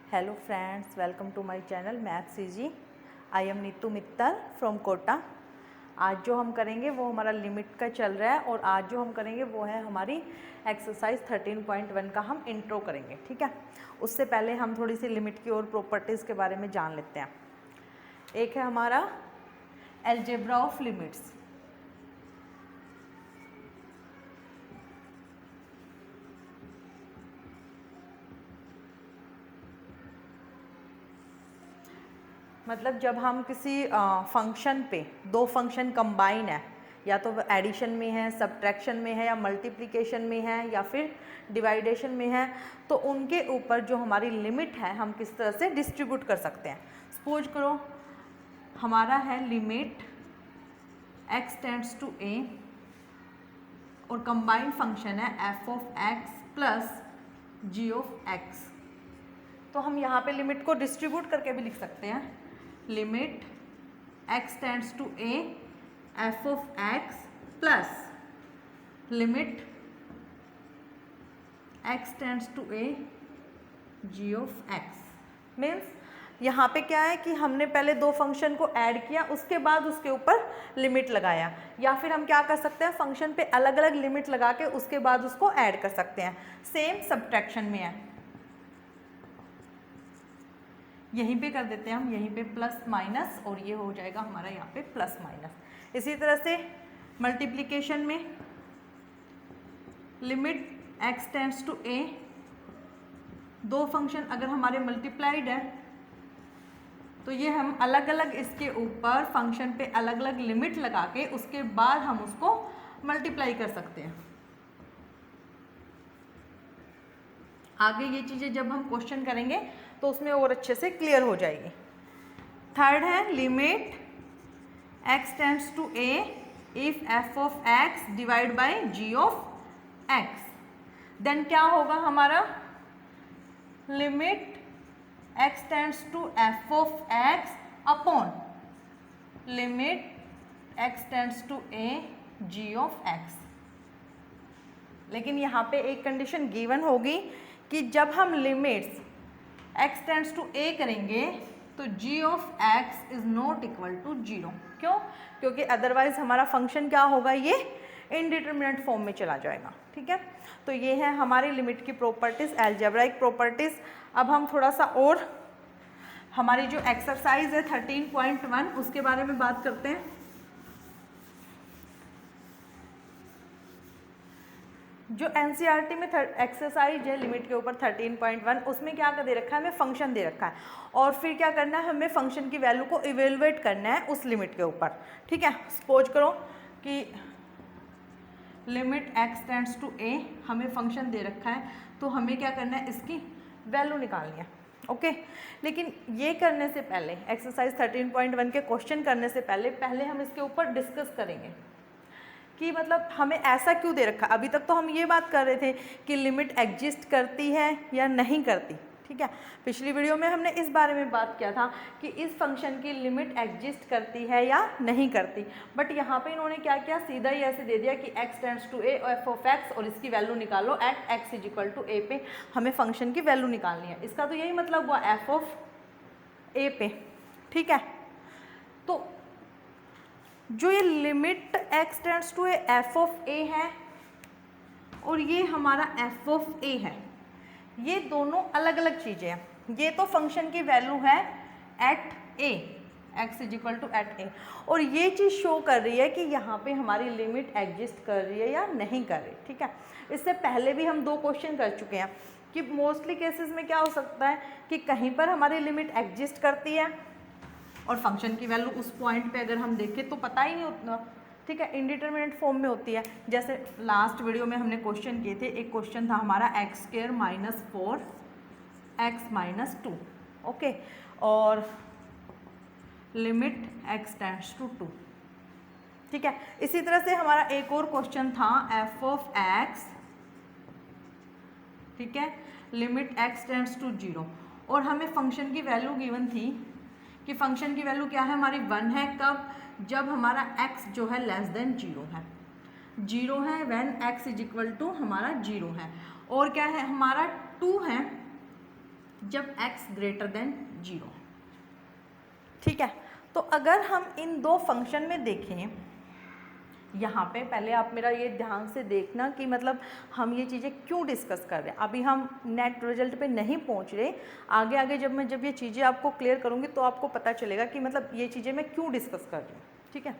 Hello friends, welcome to my channel maths CG. I am Neetu Mittal from Kota. आज जो हम करेंगे वो हमारा लिमिट का चल रहा है और आज जो हम करेंगे वो है हमारी एक्सरसाइज 13.1 का हम इंट्रो करेंगे। ठीक है, उससे पहले हम थोड़ी सी लिमिट की और प्रॉपर्टीज़ के बारे में जान लेते हैं। एक है हमारा अलजेब्रा ऑफ लिमिट्स। मतलब जब हम किसी फंक्शन पे दो फंक्शन कंबाइन है, या तो एडिशन में है, सब्ट्रैक्शन में है, या मल्टीप्लिकेशन में है, या फिर डिवाइडेशन में है, तो उनके ऊपर जो हमारी लिमिट है हम किस तरह से डिस्ट्रीब्यूट कर सकते हैं। सपोज करो हमारा है limit x tends to a और कंबाइंड फंक्शन है f of x plus g of x। तो हम यहाँ पे लिमिट को डिस्ट्रीब्यूट करके भी लिख सकते हैं। Limit x tends to a f of x plus limit x tends to a g of x। Means यहाँ पे क्या है कि हमने पहले दो फंक्शन को ऐड किया, उसके बाद उसके ऊपर लिमिट लगाया, या फिर हम क्या कर सकते हैं फंक्शन पे अलग अलग लिमिट लगा के उसके बाद उसको ऐड कर सकते हैं। सेम सब्ट्रैक्शन में है, यहीं पे कर देते हैं हम, यहीं पे प्लस माइनस और ये हो जाएगा हमारा यहाँ पे प्लस माइनस। इसी तरह से मल्टीप्लिकेशन में limit x tends to a, दो फंक्शन अगर हमारे मल्टीप्लाइड है तो ये हम अलग अलग इसके ऊपर फंक्शन पे अलग अलग लिमिट लगा के उसके बाद हम उसको मल्टीप्लाई कर सकते हैं। आगे ये चीज़ें जब हम क्वेश्चन करेंगे तो उसमें और अच्छे से क्लियर हो जाएगी। थर्ड है limit x tends to a if f of x divide by g of x। Then क्या होगा हमारा limit x tends to f of x upon limit x tends to a g of x। लेकिन यहाँ पे एक condition given होगी कि जब हम limits x tends to a करेंगे तो g of x is not equal to 0। क्यों? क्योंकि अदरवाइज हमारा फंक्शन क्या होगा, ये इनडिटरमिनेट फॉर्म में चला जाएगा। ठीक है, तो ये है हमारी लिमिट की प्रॉपर्टीज, अलजेब्राइक प्रॉपर्टीज। अब हम थोड़ा सा और हमारी जो एक्सरसाइज है 13.1 उसके बारे में बात करते हैं। जो एनसीईआरटी में एक्सरसाइज है लिमिट के ऊपर 13.1, उसमें क्या दे रखा है, हमें फंक्शन दे रखा है और फिर क्या करना है, हमें फंक्शन की वैल्यू को इवेलुएट करना है उस लिमिट के ऊपर। ठीक है, सपोज करो कि limit x tends to a, हमें फंक्शन दे रखा है तो हमें क्या करना है, इसकी वैल्यू निकालनी है। ओके, लेकिन ये करने से पहले एक्सरसाइज 13.1 के क्वेश्चन करने से पहले हम इसके ऊपर डिस्कस करेंगे कि मतलब हमें ऐसा क्यों दे रखा। अभी तक तो हम ये बात कर रहे थे कि लिमिट एग्जिस्ट करती है या नहीं करती। ठीक है, पिछली वीडियो में हमने इस बारे में बात किया था कि इस फंक्शन की लिमिट एग्जिस्ट करती है या नहीं करती, बट यहाँ पे इन्होंने क्या किया, सीधा ही ऐसे दे दिया कि x टेंड्स टू a और f ऑफ x और इसकी वैल्यू निकालो at x is equal to a पे हमें फंक्शन की वैल्यू निकालनी है। इसका तो यही मतलब हुआ f ऑफ a पे। ठीक है, तो जो ये limit x tends to f of a है और ये हमारा f ऑफ a है, ये दोनों अलग अलग चीज़ें हैं। ये तो फंक्शन की वैल्यू है at a, x is equal to at a, और ये चीज़ शो कर रही है कि यहाँ पे हमारी लिमिट एग्जिस्ट कर रही है या नहीं कर रही। ठीक है, इससे पहले भी हम दो क्वेश्चन कर चुके हैं कि मोस्टली केसेस में क्या हो सकता है कि कहीं पर हमारी लिमिट एग्जिस्ट करती है और फंक्शन की वैल्यू उस पॉइंट पे अगर हम देखें तो पता ही नहीं उतना। ठीक है, इनडिटरमिनेट फॉर्म में होती है। जैसे लास्ट वीडियो में हमने क्वेश्चन किए थे, एक क्वेश्चन था हमारा x square minus 4x minus 2। Okay, और लिमिट x टेंड्स टू 2। ठीक है, इसी तरह से हमारा एक और क्वेश्चन था f ऑफ x, ठीक है, लिमिट x टेंड्स टू 0, और हमें फंक्शन की वैल्यू गिवन थी कि फंक्शन की वैल्यू क्या है हमारी 1 है। कब? जब हमारा x जो है लेस देन 0 है। 0 है when x is equal to हमारा 0 है, और क्या है हमारा 2 है जब x ग्रेटर देन 0। ठीक है, तो अगर हम इन दो फंक्शन में देखें, यहाँ पे पहले आप मेरा ये ध्यान से देखना कि मतलब हम ये चीज़ें क्यों डिस्कस कर रहे हैं। अभी हम नेट रिजल्ट पे नहीं पहुँच रहे, आगे आगे जब ये चीज़ें आपको क्लियर करूँगी तो आपको पता चलेगा कि मतलब ये चीज़ें मैं क्यों डिस्कस कर रही हूँ। ठीक है,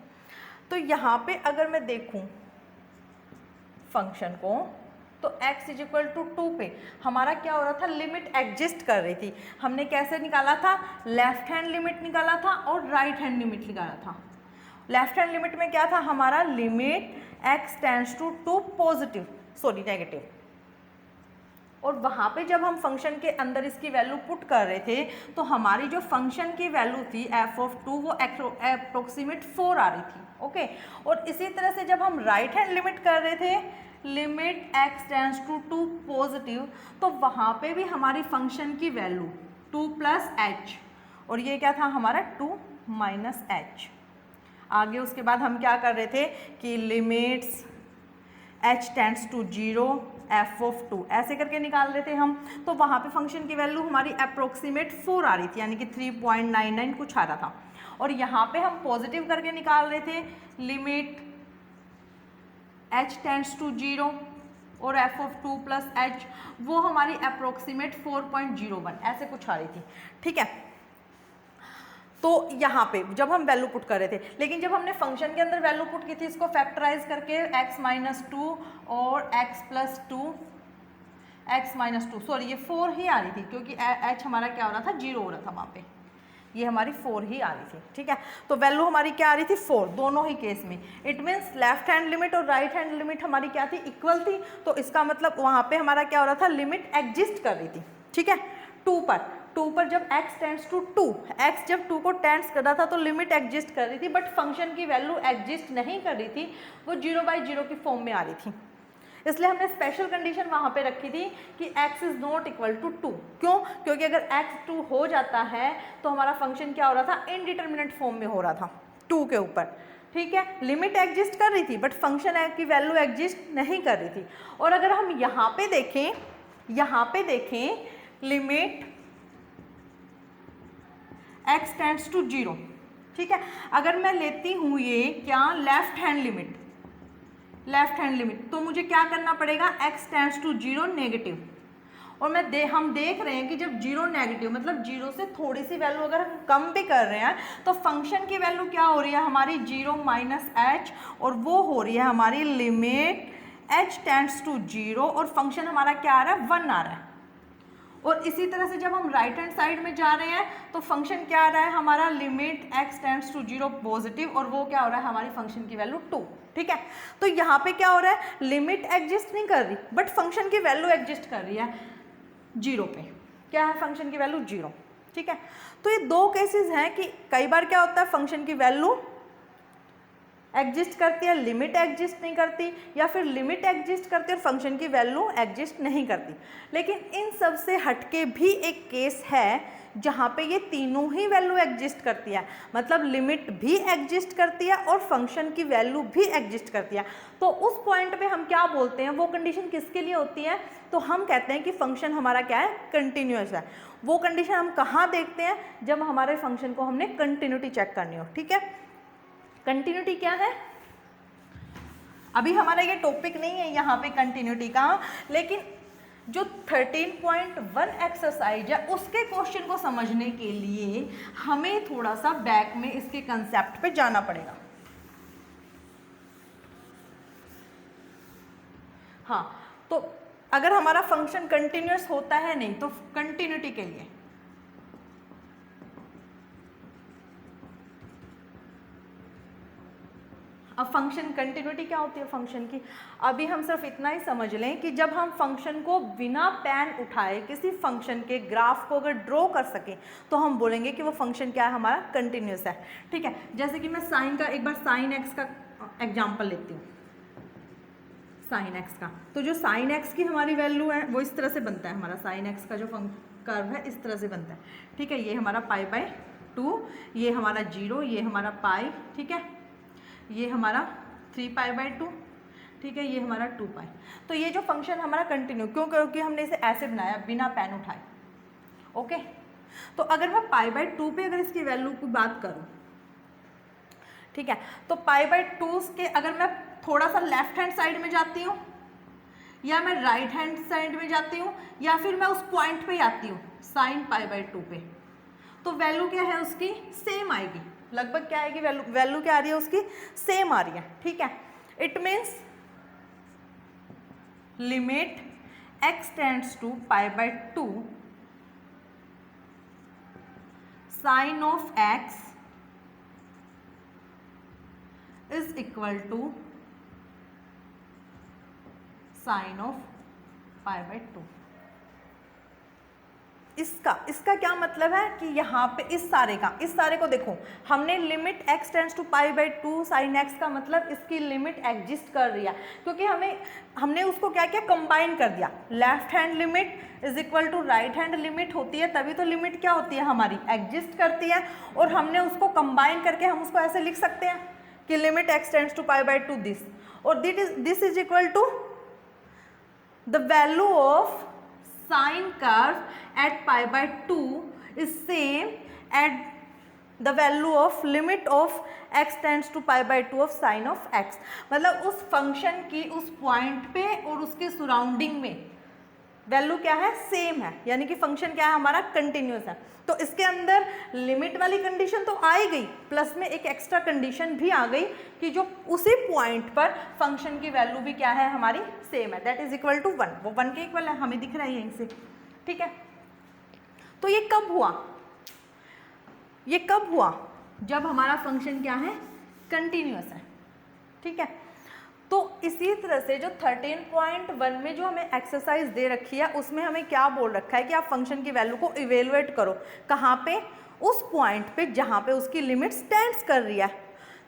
तो यहाँ पे अगर मैं देखूँ फंक्शन को, तो x इज इक्वल टू 2 पे हमारा क्या हो रहा था, लिमिट एग्जिस्ट कर रही थी। हमने कैसे निकाला था, लेफ्ट हैंड लिमिट निकाला था और राइट हैंड लिमिट निकाला था। लेफ्ट हैंड लिमिट में क्या था हमारा, limit x tends to 2 positive sorry negative, और वहाँ पे जब हम फंक्शन के अंदर इसकी वैल्यू पुट कर रहे थे तो हमारी जो फंक्शन की वैल्यू थी f(2) वो अप्रोक्सीमेट 4 आ रही थी। ओके, और इसी तरह से जब हम राइट हैंड लिमिट कर रहे थे, limit x tends to 2 positive, तो वहाँ पे भी हमारी फंक्शन की वैल्यू 2 + h, और ये क्या था हमारा 2 - h। आगे उसके बाद हम क्या कर रहे थे कि limits h tends to 0 f(2) ऐसे करके निकाल रहे थे हम, तो वहाँ पे फंक्शन की वैल्यू हमारी अप्रोक्सीमेट 4 आ रही थी, यानी कि 3.99 कुछ आ रहा था। और यहाँ पे हम पॉजिटिव करके निकाल रहे थे, लिमिट h टेंड्स टू 0 और f(2) + h, वो हमारी अप्रोक्सीमेट 4.01 ऐसे कुछ आ रही थी। ठीक है, तो यहाँ पे जब हम वैल्यू पुट कर रहे थे, लेकिन जब हमने फंक्शन के अंदर वैल्यू पुट की थी इसको फैक्टराइज करके x - 2 और x + 2, x - 2 सॉरी ये 4 ही आ रही थी, क्योंकि h हमारा क्या हो रहा था, 0 हो रहा था वहाँ पे, ये हमारी 4 ही आ रही थी। ठीक है, तो वैल्यू हमारी क्या आ रही थी, 4 दोनों ही केस में। It means left hand limit और राइट हैंड लिमिट हमारी क्या थी, इक्वल थी, तो इसका मतलब वहाँ पे हमारा क्या हो रहा था, लिमिट एग्जिस्ट कर रही थी। ठीक है, 2 पर जब x टेंड्स टू 2, x जब 2 को टेंड्स कर रहा था तो लिमिट एग्जिस्ट कर रही थी, बट फंक्शन की वैल्यू एग्जिस्ट नहीं कर रही थी, वो 0/0 की फॉर्म में आ रही थी। इसलिए हमने स्पेशल कंडीशन वहाँ पे रखी थी कि x is not equal to 2। क्यों, क्योंकि अगर x 2 हो जाता है तो हमारा फंक्शन क्या हो रहा था, इनडिटर्मिनेट फॉर्म में हो रहा था 2 के ऊपर। ठीक है, लिमिट एग्जिस्ट कर रही थी बट फंक्शन की वैल्यू एग्जिस्ट नहीं कर रही थी। और अगर हम यहाँ पे देखें लिमिट x टेंड्स टू 0। ठीक है, अगर मैं लेती हूँ ये क्या, लेफ्ट हैंड लिमिट, तो मुझे क्या करना पड़ेगा, x टेंड्स टू 0 नेगेटिव, और हम देख रहे हैं कि जब 0 नेगेटिव मतलब 0 से थोड़ी सी वैल्यू अगर हम कम भी कर रहे हैं तो फंक्शन की वैल्यू क्या हो रही है हमारी, 0 - h, और वो हो रही है हमारी लिमिट h टेंड्स टू 0, और फंक्शन हमारा क्या आ रहा है, 1 आ रहा है। और इसी तरह से जब हम राइट हैंड साइड में जा रहे हैं तो फंक्शन क्या आ रहा है हमारा, limit x tends to 0 positive, और वो क्या हो रहा है हमारी फंक्शन की वैल्यू 2। ठीक है, तो यहाँ पे क्या हो रहा है, लिमिट एग्जिस्ट नहीं कर रही बट फंक्शन की वैल्यू एग्जिस्ट कर रही है 0 पे। क्या है, फंक्शन की वैल्यू 0। ठीक है, तो ये दो केसेस हैं कि कई बार क्या होता है, फंक्शन की वैल्यू एग्जिस्ट करती है, लिमिट एग्जिस्ट नहीं करती, या फिर लिमिट एग्जिस्ट करती है और फंक्शन की वैल्यू एग्जिस्ट नहीं करती। लेकिन इन सब से हटके भी एक केस है जहाँ पे ये तीनों ही वैल्यू एग्जिस्ट करती है, मतलब लिमिट भी एग्जिस्ट करती है और फंक्शन की वैल्यू भी एग्जिस्ट करती है। तो उस पॉइंट पे हम क्या बोलते हैं, वो कंडीशन किसके लिए होती है, तो हम कहते हैं कि फंक्शन हमारा क्या है, कंटिन्यूअस है। वो कंडीशन हम कहाँ देखते हैं, जब हमारे फंक्शन को हमने कंटिन्यूटी चेक करनी हो। ठीक है, कंटिन्यूटी क्या है, अभी हमारा ये टॉपिक नहीं है यहाँ पे कंटिन्यूटी का, लेकिन जो 13.1 एक्सरसाइज है उसके क्वेश्चन को समझने के लिए हमें थोड़ा सा बैक में इसके कंसेप्ट पे जाना पड़ेगा। हाँ, तो अगर हमारा फंक्शन कंटिन्यूअस होता है नहीं तो कंटिन्यूटी के लिए अब फंक्शन कंटिन्यूटी क्या होती है फंक्शन की, अभी हम सिर्फ इतना ही समझ लें कि जब हम फंक्शन को बिना पेन उठाए किसी फंक्शन के ग्राफ को अगर ड्रॉ कर सकें तो हम बोलेंगे कि वो फंक्शन क्या है, हमारा कंटिन्यूस है। ठीक है, जैसे कि मैं साइन का एक बार साइन एक्स का एग्जाम्पल लेती हूँ, साइन एक्स का, तो जो साइन एक्स की हमारी वैल्यू है वो इस तरह से बनता है, हमारा साइन एक्स का जो कर्व है इस तरह से बनता है। ठीक है, ये हमारा π/2, ये हमारा 0, ये हमारा पाई, ठीक है, ये हमारा 3π/2, ठीक है, ये हमारा 2π। तो ये जो फंक्शन हमारा कंटिन्यू, क्यों, क्योंकि हमने इसे ऐसे बनाया बिना पेन उठाए। ओके। तो अगर मैं पाई बाय 2 पे अगर इसकी वैल्यू की बात करूं, ठीक है, तो पाई बाय 2 के अगर मैं थोड़ा सा लेफ्ट हैंड साइड में जाती हूँ या मैं राइट हैंड साइड में जाती हूँ या फिर मैं उस पॉइंट पे आती हूँ साइन पाई बाय 2 पे, तो वैल्यू क्या है उसकी सेम आएगी। लगभग क्या आएगी वैल्यू क्या आ रही है उसकी, सेम आ रही है, ठीक है। It means limit x tends to pi by 2 sine of x is equal to sine of pi by 2। इसका क्या मतलब है कि यहाँ पे इस सारे को देखो, हमने limit x tends to pi by 2 sine x का मतलब इसकी लिमिट एग्जिस्ट कर रही है, क्योंकि हमने उसको क्या किया, कंबाइन कर दिया। Left hand limit is equal to right hand limit होती है, तभी तो लिमिट क्या होती है हमारी, एग्जिस्ट करती है। और हमने उसको कंबाइन करके हम उसको ऐसे लिख सकते हैं कि limit x tends to pi by 2 this, और this is equal to the value of sine curve at pi by 2 is same at the value of limit of x tends to pi by 2 of sin of x। मतलब उस function की उस point पे और उसके surrounding में value क्या है, सेम है, यानी कि फंक्शन क्या है हमारा, कंटिन्यूस है। तो इसके अंदर लिमिट वाली कंडीशन तो आ ही गई, प्लस में एक एक्स्ट्रा कंडीशन भी आ गई कि जो उसी पॉइंट पर फंक्शन की वैल्यू भी क्या है हमारी, सेम है, दैट इज इक्वल टू 1। वो 1 के इक्वल है, हमें दिख रहा है यहीं से, ठीक है। तो ये कब हुआ, जब हमारा फंक्शन क्या है, कंटिन्यूस है, ठीक है। तो इसी तरह से जो 13.1 में जो हमें एक्सरसाइज दे रखी है उसमें हमें क्या बोल रखा है कि आप फंक्शन की वैल्यू को इवेलुएट करो, कहाँ पे, उस पॉइंट पे जहाँ पे उसकी लिमिट स्टैंड्स कर रही है।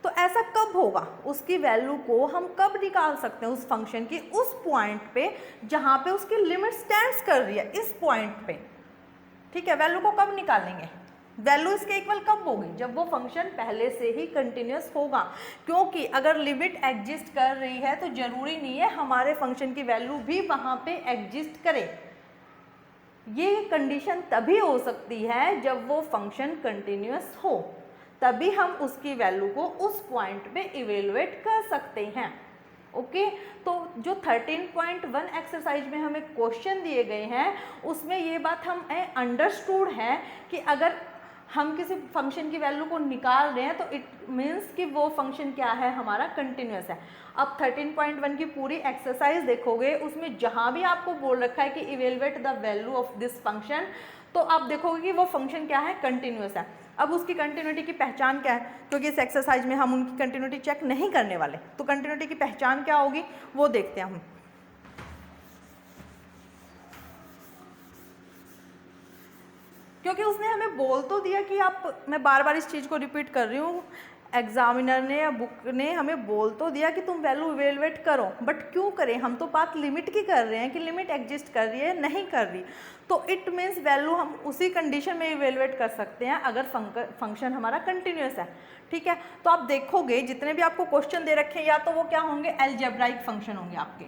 तो ऐसा कब होगा, उसकी वैल्यू को हम कब निकाल सकते हैं उस फंक्शन की, उस पॉइंट पे जहाँ पे उसकी लिमिट स्टैंड्स कर रही है, इस पॉइंट पे, ठीक है। वैल्यू को कब निकालेंगे, वैल्यू इसके इक्वल कब होगी, जब वो फंक्शन पहले से ही कंटिन्यूस होगा, क्योंकि अगर लिमिट एग्जिस्ट कर रही है तो जरूरी नहीं है हमारे फंक्शन की वैल्यू भी वहां पे एग्जिस्ट करे। ये कंडीशन तभी हो सकती है जब वो फंक्शन कंटिन्यूस हो, तभी हम उसकी वैल्यू को उस पॉइंट पे इवेलुएट कर सकते हैं, ओके। तो जो 13.1 एक्सरसाइज में हमें क्वेश्चन दिए गए हैं उसमें ये बात हमें अंडरस्टूड है कि अगर हम किसी फंक्शन की वैल्यू को निकाल रहे हैं तो इट मीन्स कि वो फंक्शन क्या है हमारा, कंटिन्यूस है। अब 13.1 की पूरी एक्सरसाइज देखोगे, उसमें जहाँ भी आपको बोल रखा है कि evaluate the value of this function, तो आप देखोगे कि वो फंक्शन क्या है, कंटिन्यूस है। अब उसकी कंटिन्यूटी की पहचान क्या है, क्योंकि इस एक्सरसाइज में हम उनकी कंटिन्यूटी चेक नहीं करने वाले, तो कंटिन्यूटी की पहचान क्या होगी वो देखते हैं हम। क्योंकि उसने हमें बोल तो दिया कि आप, मैं बार बार इस चीज़ को रिपीट कर रही हूँ, एग्जामिनर ने या बुक ने हमें बोल तो दिया कि तुम वैल्यू इवेलुएट करो, बट क्यों करें, हम तो बात लिमिट की कर रहे हैं कि लिमिट एग्जिस्ट कर रही है नहीं कर रही। तो इट मीन्स वैल्यू हम उसी कंडीशन में इवेलुएट कर सकते हैं अगर फंक्शन हमारा कंटिन्यूस है, ठीक है। तो आप देखोगे जितने भी आपको क्वेश्चन दे रखे हैं या तो वो क्या होंगे, अलजेब्राइक फंक्शन होंगे आपके,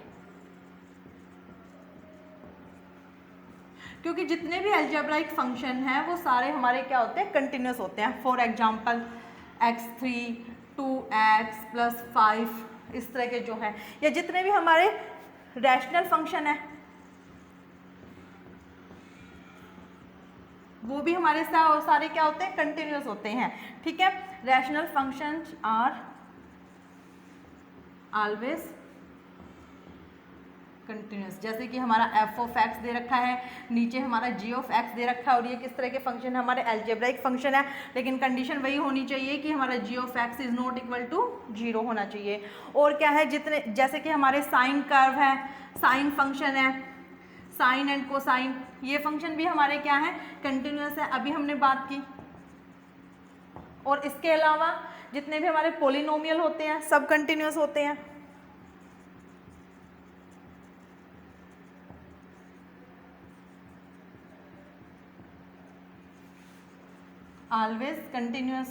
क्योंकि जितने भी अलजेब्राइक फंक्शन हैं वो सारे हमारे क्या होते हैं, कंटिन्यूस होते हैं। फॉर एग्जांपल x3 2x + 5 इस तरह के जो हैं, या जितने भी हमारे रैशनल फंक्शन है वो भी हमारे सारे क्या होते हैं, कंटिन्यूस होते हैं, ठीक है। Rational functions are always continuous, जैसे कि हमारा f(x) दे रखा है, नीचे हमारा g(x) दे रखा है, और ये किस तरह के फंक्शन है, हमारे अलजेब्राइक फंक्शन है, लेकिन कंडीशन वही होनी चाहिए कि हमारा g(x) is not equal to 0 होना चाहिए। और क्या है, जितने जैसे कि हमारे साइन कर्व है, साइन फंक्शन है, साइन एंड कोसाइन, ये फंक्शन भी हमारे क्या है, कंटिन्यूस है, अभी हमने बात की। और इसके अलावा जितने भी हमारे पोलिनोमियल होते हैं सब कंटिन्यूस होते हैं। Always continuous.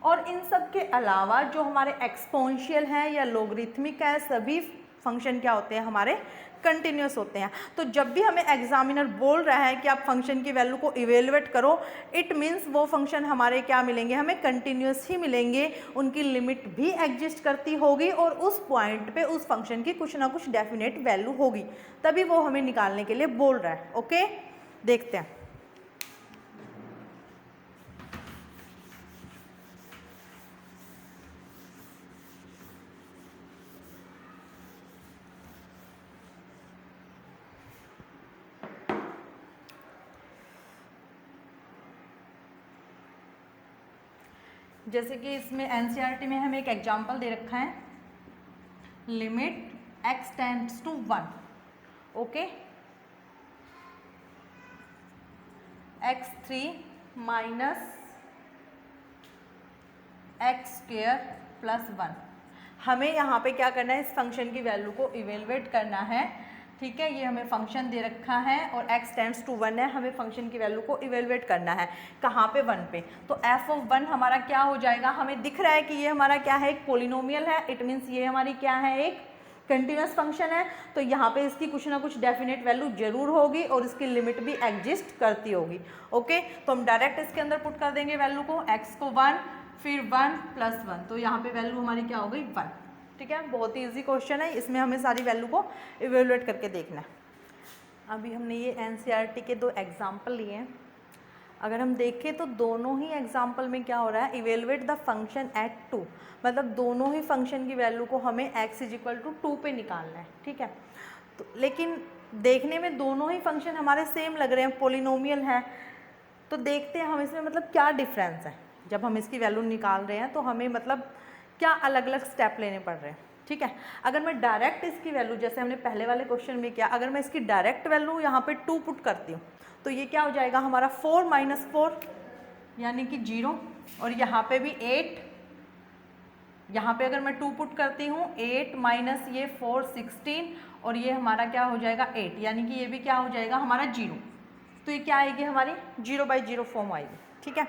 और इन सब के अलावा जो हमारे एक्सपोनेंशियल हैं या लोगरिथमिक है, सभी फंक्शन क्या होते हैं हमारे, कंटिन्यूस होते हैं। तो जब भी हमें एग्जामिनर बोल रहा है कि आप फंक्शन की वैल्यू को इवेलुएट करो, इट मीन्स वो फंक्शन हमारे क्या मिलेंगे, हमें कंटिन्यूस ही मिलेंगे, उनकी लिमिट भी एग्जिस्ट करती होगी और उस पॉइंट पे उस फंक्शन की कुछ ना कुछ डेफिनेट वैल्यू होगी, तभी वो हमें निकालने के लिए बोल रहा है। ओके, देखते हैं। जैसे कि इसमें एनसीईआरटी में हमें एक एग्जांपल दे रखा है, limit x tends to 1, okay, x3 minus x square plus 1। हमें यहाँ पे क्या करना है, इस फंक्शन की वैल्यू को इवेलुएट करना है, ठीक है। ये हमें फंक्शन दे रखा है और x टेंड्स टू 1 है, हमें फंक्शन की वैल्यू को इवेलुएट करना है, कहाँ पे, 1 पे। तो f ऑफ 1 हमारा क्या हो जाएगा, हमें दिख रहा है कि ये हमारा क्या है, एक पोलिनोमियल है, इट मीन्स ये हमारी क्या है, एक कंटिन्यूस फंक्शन है। तो यहाँ पे इसकी कुछ ना कुछ डेफिनेट वैल्यू जरूर होगी और इसकी लिमिट भी एग्जिस्ट करती होगी। ओके, तो हम डायरेक्ट इसके अंदर पुट कर देंगे वैल्यू को, x को 1, फिर 1 प्लस 1, तो यहाँ पे वैल्यू हमारी क्या हो गई, 1। ठीक है, बहुत ही इजी क्वेश्चन है, इसमें हमें सारी वैल्यू को इवेलुएट करके देखना है। अभी हमने ये एनसीईआरटी के 2 एग्जाम्पल लिए हैं। अगर हम देखें तो दोनों ही एग्जाम्पल में क्या हो रहा है, इवेलुएट द फंक्शन एट 2, मतलब दोनों ही फंक्शन की वैल्यू को हमें x इक्वल टू 2 पे निकालना है। ठीक है, तो लेकिन देखने में दोनों ही फंक्शन हमारे सेम लग रहे हैं, पोलिनोमियल है, तो देखते हैं हम इसमें मतलब क्या डिफरेंस है। जब हम इसकी वैल्यू निकाल रहे हैं तो हमें मतलब क्या अलग अलग स्टेप लेने पड़ रहे हैं। ठीक है, अगर मैं डायरेक्ट इसकी वैल्यू, जैसे हमने पहले वाले क्वेश्चन में किया, अगर मैं इसकी डायरेक्ट वैल्यू यहाँ पे 2 पुट करती हूँ तो ये क्या हो जाएगा हमारा 4 माइनस 4 यानी कि 0, और यहाँ पे भी 8, यहाँ पे अगर मैं 2 पुट करती हूँ 8 माइनस ये 4 16, और ये हमारा क्या हो जाएगा 8, यानी कि ये भी क्या हो जाएगा हमारा 0। तो ये क्या आएगी हमारी 0/0 फॉर्म आएगी। ठीक है,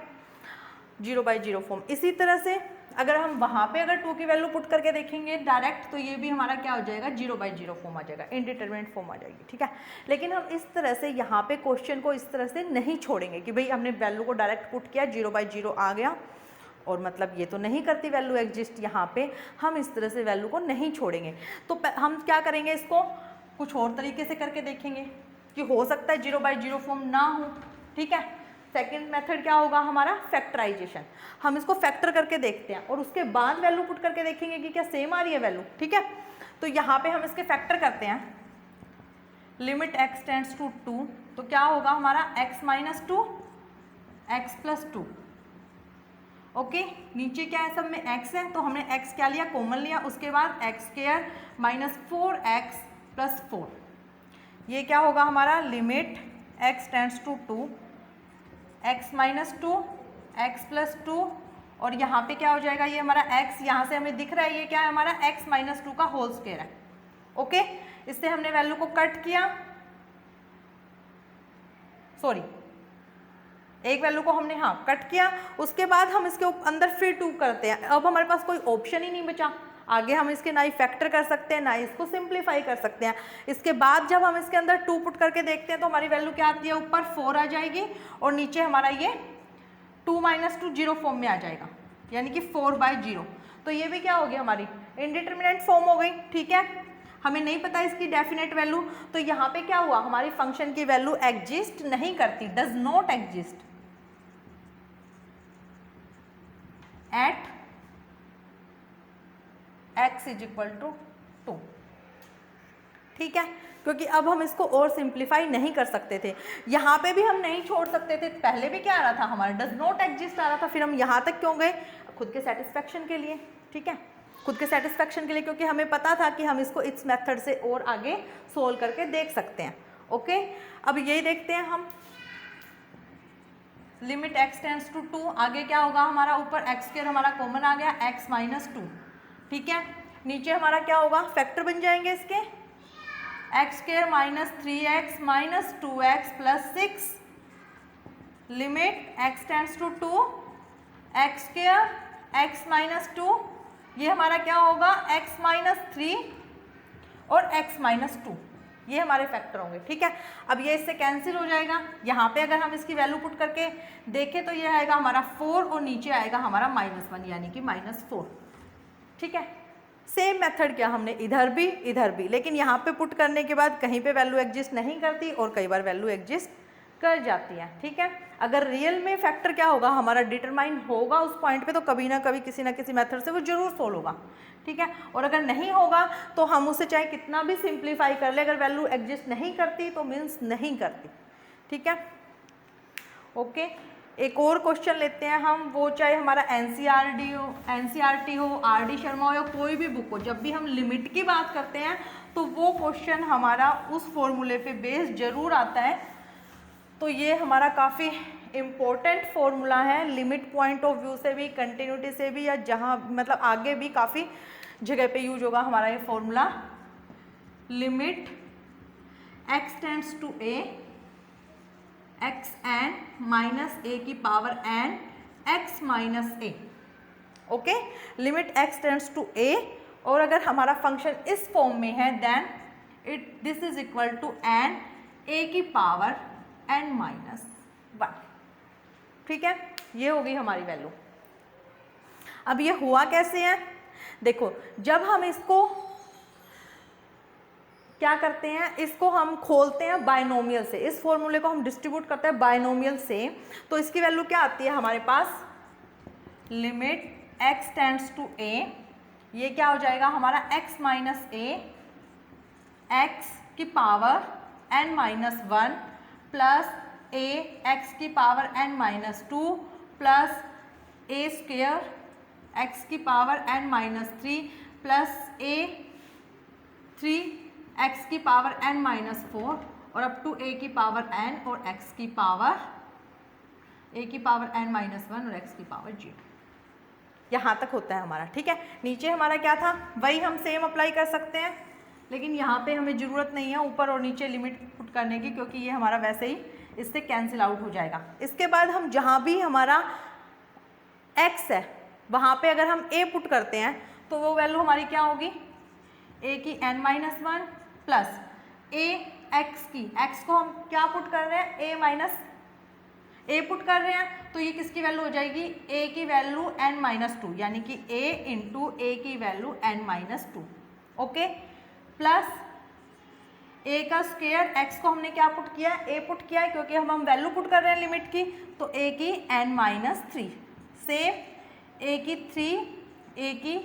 0/0 फॉर्म। इसी तरह से अगर हम वहाँ पे अगर 2 की वैल्यू पुट करके देखेंगे डायरेक्ट, तो ये भी हमारा क्या हो जाएगा 0/0 फॉर्म आ जाएगा, इनडिटरमिनेट फॉर्म आ जाएगी। ठीक है, लेकिन हम इस तरह से यहाँ पे क्वेश्चन को इस तरह से नहीं छोड़ेंगे कि भाई हमने वैल्यू को डायरेक्ट पुट किया 0/0 आ गया और मतलब ये तो नहीं करती वैल्यू एग्जिस्ट, यहाँ पे हम इस तरह से वैल्यू को नहीं छोड़ेंगे। तो हम क्या करेंगे, इसको कुछ और तरीके से करके देखेंगे कि हो सकता है 0/0 फॉर्म ना हो। ठीक है, सेकेंड मेथड क्या होगा हमारा, फैक्टराइजेशन। हम इसको फैक्टर करके देखते हैं और उसके बाद वैल्यू पुट करके देखेंगे कि क्या सेम आ रही है वैल्यू। ठीक है, तो यहाँ पे हम इसके फैक्टर करते हैं, लिमिट x टेंड्स टू 2, तो क्या होगा हमारा x minus 2 x plus 2। Okay, नीचे क्या है, सब में x है, तो हमने x क्या लिया, कॉमन लिया, उसके बाद x square minus 4x plus 4, ये क्या होगा हमारा, limit x tends to 2 x minus 2 x plus 2, और यहाँ पे क्या हो जाएगा, ये हमारा x यहाँ से हमें दिख रहा है, ये क्या है हमारा x माइनस 2 का होल स्क्वायर है। ओके, इससे हमने वैल्यू को कट किया, सॉरी एक वैल्यू को हमने कट किया, उसके बाद हम इसके अंदर फिर 2 करते हैं। अब हमारे पास कोई ऑप्शन ही नहीं बचा, आगे हम इसके ना ही फैक्टर कर सकते हैं ना इसको सिंप्लीफाई कर सकते हैं। इसके बाद जब हम इसके अंदर 2 पुट करके देखते हैं तो हमारी वैल्यू क्या आती है, ऊपर 4 आ जाएगी और नीचे हमारा ये 2 माइनस 2 0 फॉर्म में आ जाएगा, यानी कि 4/0। तो ये भी क्या हो गई हमारी इनडिटरमिनेट फॉर्म हो गई। ठीक है, हमें नहीं पता इसकी डेफिनेट वैल्यू, तो यहाँ पे क्या हुआ, हमारी फंक्शन की वैल्यू एग्जिस्ट नहीं करती, does not exist at x is equal to 2। ठीक है, क्योंकि अब हम इसको और सिंप्लीफाई नहीं कर सकते थे, यहाँ पे भी हम नहीं छोड़ सकते थे। पहले भी क्या आ रहा था हमारा, डज नॉट एग्जिस्ट आ रहा था, फिर हम यहाँ तक क्यों गए, खुद के सेटिस्फेक्शन के लिए। ठीक है, खुद के सेटिस्फेक्शन के लिए, क्योंकि हमें पता था कि हम इसको इस मेथड से और आगे सोल्व करके देख सकते हैं। ओके, अब यही देखते हैं हम, लिमिट x टेंड्स टू 2, आगे क्या होगा हमारा, ऊपर x स्क्वायर हमारा कॉमन आ गया, x माइनस 2। ठीक है, नीचे हमारा क्या होगा, फैक्टर बन जाएंगे इसके, x square minus 3x minus 2x plus 6, limit x tends to 2 x square x minus 2, ये हमारा क्या होगा x माइनस 3, और x माइनस 2, ये हमारे फैक्टर होंगे, ठीक है। अब ये इससे कैंसिल हो जाएगा। यहाँ पे अगर हम इसकी वैल्यू पुट करके देखें तो ये आएगा हमारा 4 और नीचे आएगा हमारा -1 यानी कि -4, ठीक है। सेम मेथड किया हमने इधर भी, लेकिन यहाँ पे पुट करने के बाद कहीं पे वैल्यू एग्जिस्ट नहीं करती और कई बार वैल्यू एग्जिस्ट कर जाती है, ठीक है। अगर रियल में फैक्टर क्या होगा हमारा डिटरमाइन होगा उस पॉइंट पे तो कभी ना कभी किसी ना किसी मेथड से वो जरूर सोल्व होगा, ठीक है। और अगर नहीं होगा तो हम उसे चाहे कितना भी सिंप्लीफाई कर ले, अगर वैल्यू एग्जिस्ट नहीं करती तो मीन्स नहीं करती, ठीक है। ओके, एक और क्वेश्चन लेते हैं हम, वो चाहे हमारा एनसीईआरटी हो, आरडी शर्मा हो या कोई भी बुक हो, जब भी हम लिमिट की बात करते हैं तो वो क्वेश्चन हमारा उस फॉर्मूले पे बेस जरूर आता है। तो ये हमारा काफ़ी इम्पोर्टेंट फॉर्मूला है, लिमिट पॉइंट ऑफ व्यू से भी, कंटिन्यूटी से भी, या जहाँ मतलब आगे भी काफ़ी जगह पे यूज होगा हमारा ये formula. Limit x tends to a x n minus a की power n x minus a, okay. Limit x tends to a, और अगर हमारा फंक्शन इस फॉर्म में है then this is equal to n a की पावर n माइनस 1, ठीक है। ये होगी हमारी वैल्यू। अब ये हुआ कैसे है, देखो जब हम इसको क्या करते हैं, इसको हम खोलते हैं बायनोमियल से, इस फॉर्मूले को हम डिस्ट्रीब्यूट करते हैं बायनोमियल से, तो इसकी वैल्यू क्या आती है हमारे पास, limit x tends to a, ये क्या हो जाएगा हमारा x माइनस a x की power n minus 1 plus a x की power n minus 2 plus a square x की power n minus 3 plus a 3 x की पावर n माइनस 4 और अप टू a की पावर n और x की power n minus 1 और x की power 0, यहाँ तक होता है हमारा, ठीक है। नीचे हमारा क्या था वही हम सेम अप्लाई कर सकते हैं, लेकिन यहाँ पे हमें ज़रूरत नहीं है ऊपर और नीचे लिमिट पुट करने की, क्योंकि ये हमारा वैसे ही इससे कैंसिल आउट हो जाएगा। इसके बाद हम जहाँ भी हमारा x है वहाँ पे अगर हम a पुट करते हैं तो वो वैल्यू हमारी क्या होगी, a की n minus 1 plus a x की, x को हम क्या पुट कर रहे हैं, a माइनस a पुट कर रहे हैं, तो ये किसकी वैल्यू हो जाएगी, a की वैल्यू n माइनस 2 यानी कि a इंटू a की value n minus 2, okay, plus a का स्क्वायर, x को हमने क्या पुट किया है, a पुट किया है, क्योंकि हम वैल्यू पुट कर रहे हैं लिमिट की, तो a की n माइनस 3 सेम a की 3 a की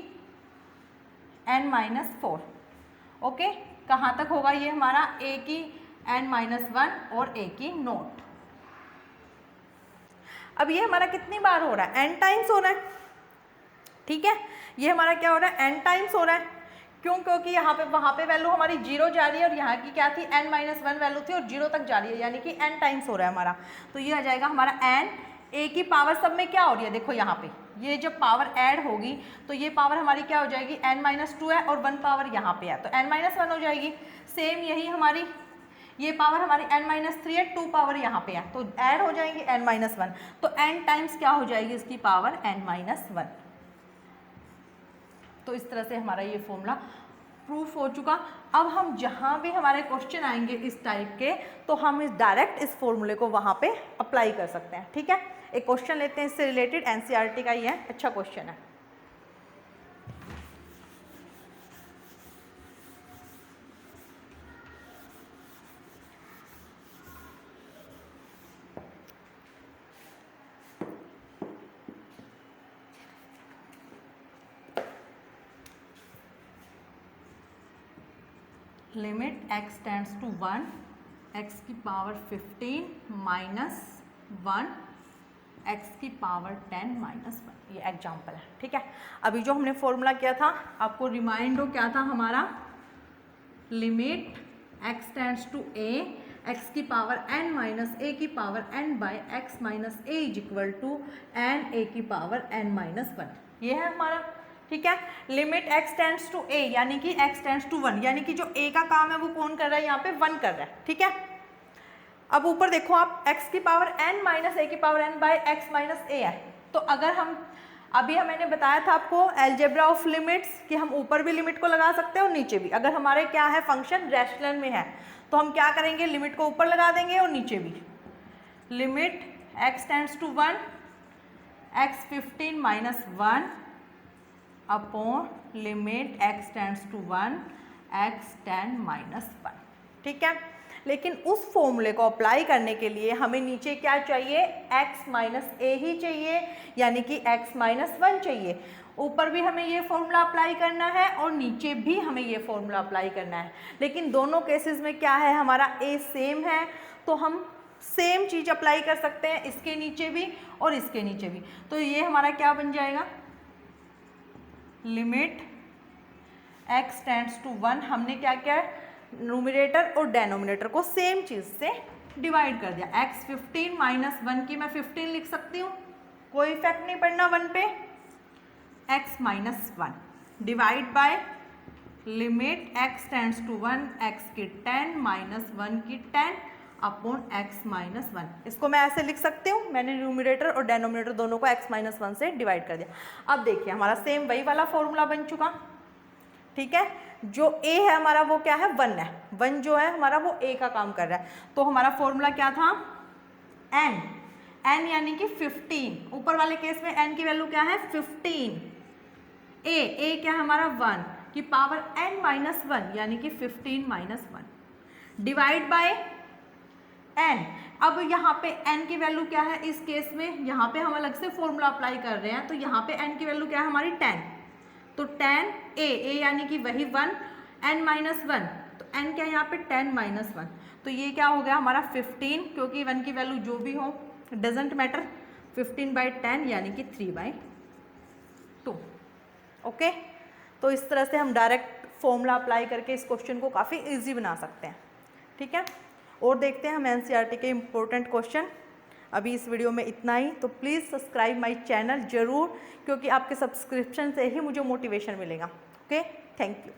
n माइनस 4, ओके। कहाँ तक होगा ये हमारा, a की n माइनस 1 और a की नोट। अब ये हमारा कितनी बार हो रहा है, n टाइम्स हो रहा है, ठीक है। ये हमारा क्या हो रहा है, n टाइम्स हो रहा है, क्यों, क्योंकि यहाँ पे वहाँ पे वैल्यू हमारी 0 जा रही है और यहाँ की क्या थी, n माइनस 1 वैल्यू थी और 0 तक जा रही है, यानी कि n टाइम्स हो रहा है हमारा। तो ये आ जाएगा हमारा n, a की पावर सब में क्या हो रही है, देखो यहाँ पे ये जब पावर ऐड होगी तो ये पावर हमारी क्या हो जाएगी, n माइनस 2 है और 1 पावर यहाँ पे है तो n माइनस 1 हो जाएगी। सेम यही हमारी ये पावर हमारी n माइनस 3 है, 2 पावर यहाँ पे है तो ऐड हो जाएंगी n माइनस 1, तो n टाइम्स क्या हो जाएगी इसकी पावर n माइनस 1। तो इस तरह से हमारा ये फॉर्मूला प्रूफ हो चुका। अब हम जहाँ भी हमारे क्वेश्चन आएंगे इस टाइप के तो हम इस डायरेक्ट इस फॉर्मूले को वहाँ पे अप्लाई कर सकते हैं, ठीक है। एक क्वेश्चन लेते हैं इससे रिलेटेड, एनसीईआरटी का ही है, अच्छा क्वेश्चन है। Limit x tends to 1 x की पावर 15 माइनस 1 x की पावर 10 माइनस 1, ये एग्जाम्पल है, ठीक है। अभी जो हमने फॉर्मूला किया था आपको रिमाइंड हो क्या था हमारा, limit x tends to a x की पावर n माइनस a की power n by x minus a is equal to n a की पावर n माइनस 1, ये है हमारा, ठीक है। Limit x tends to a यानी कि x टेंड्स टू 1 यानी कि जो a का काम है वो कौन कर रहा है, यहाँ पे 1 कर रहा है, ठीक है। अब ऊपर देखो आप x की पावर n माइनस a की power n by x minus a है, तो अगर हम अभी मैंने बताया था आपको अलजेब्रा ऑफ लिमिट्स कि हम ऊपर भी लिमिट को लगा सकते हैं और नीचे भी। अगर हमारे क्या है फंक्शन रैशनल में है तो हम क्या करेंगे, लिमिट को ऊपर लगा देंगे और नीचे भी। Limit x tends to 1 x 15 minus 1 upon limit x tends to 1 x 10 minus 1। ठीक है, लेकिन उस फॉर्मूले को अप्लाई करने के लिए हमें नीचे क्या चाहिए, x माइनस ए ही चाहिए, यानी कि x माइनस 1 चाहिए। ऊपर भी हमें ये फॉर्मूला अप्लाई करना है और नीचे भी हमें ये फॉर्मूला अप्लाई करना है, लेकिन दोनों केसेस में क्या है, हमारा a सेम है तो हम सेम चीज़ अप्लाई कर सकते हैं इसके नीचे भी और इसके नीचे भी। तो ये हमारा क्या बन जाएगा, लिमिट x टेंड्स टू 1, हमने क्या किया, न्यूमरेटर और डेनोमिनेटर को सेम चीज़ से डिवाइड कर दिया। x 15 माइनस 1 की मैं 15 लिख सकती हूँ, कोई इफेक्ट नहीं पड़ना 1 पे, x minus 1 divide by limit x tends to 1 x की 10 माइनस 1 की 10 अपॉन x माइनस 1। इसको मैं ऐसे लिख सकती हूँ, मैंने न्यूमरेटर और डेनोमिनेटर दोनों को x माइनस 1 से डिवाइड कर दिया। अब देखिए हमारा सेम वही वाला फॉर्मूला बन चुका। ठीक है, जो a है हमारा वो क्या है, 1 है, 1 जो है हमारा वो a का काम कर रहा है। तो हमारा फॉर्मूला क्या था, n यानी कि 15, ऊपर वाले केस में n की वैल्यू क्या है 15, a क्या है हमारा 1 की पावर n माइनस 1 यानी कि 15 माइनस 1 डिवाइड बाय n। अब यहाँ पे n की वैल्यू क्या है इस केस में, यहाँ पे हम अलग से फॉर्मूला अप्लाई कर रहे हैं, तो यहाँ पे n की वैल्यू क्या है हमारी 10, तो 10 a यानी कि वही 1 n माइनस 1, तो n क्या है यहाँ पे 10 माइनस 1, तो ये क्या हो गया हमारा 15, क्योंकि 1 की वैल्यू जो भी हो डजेंट मैटर, 15/10 यानी कि 3/2। ओके, तो इस तरह से हम डायरेक्ट फॉर्मूला अप्लाई करके इस क्वेश्चन को काफ़ी इजी बना सकते हैं। ठीक है, और देखते हैं हम एनसीईआरटी के इम्पोर्टेंट क्वेश्चन। अभी इस वीडियो में इतना ही, तो प्लीज़ सब्सक्राइब माय चैनल ज़रूर, क्योंकि आपके सब्सक्रिप्शन से ही मुझे मोटिवेशन मिलेगा। Okay, thank you.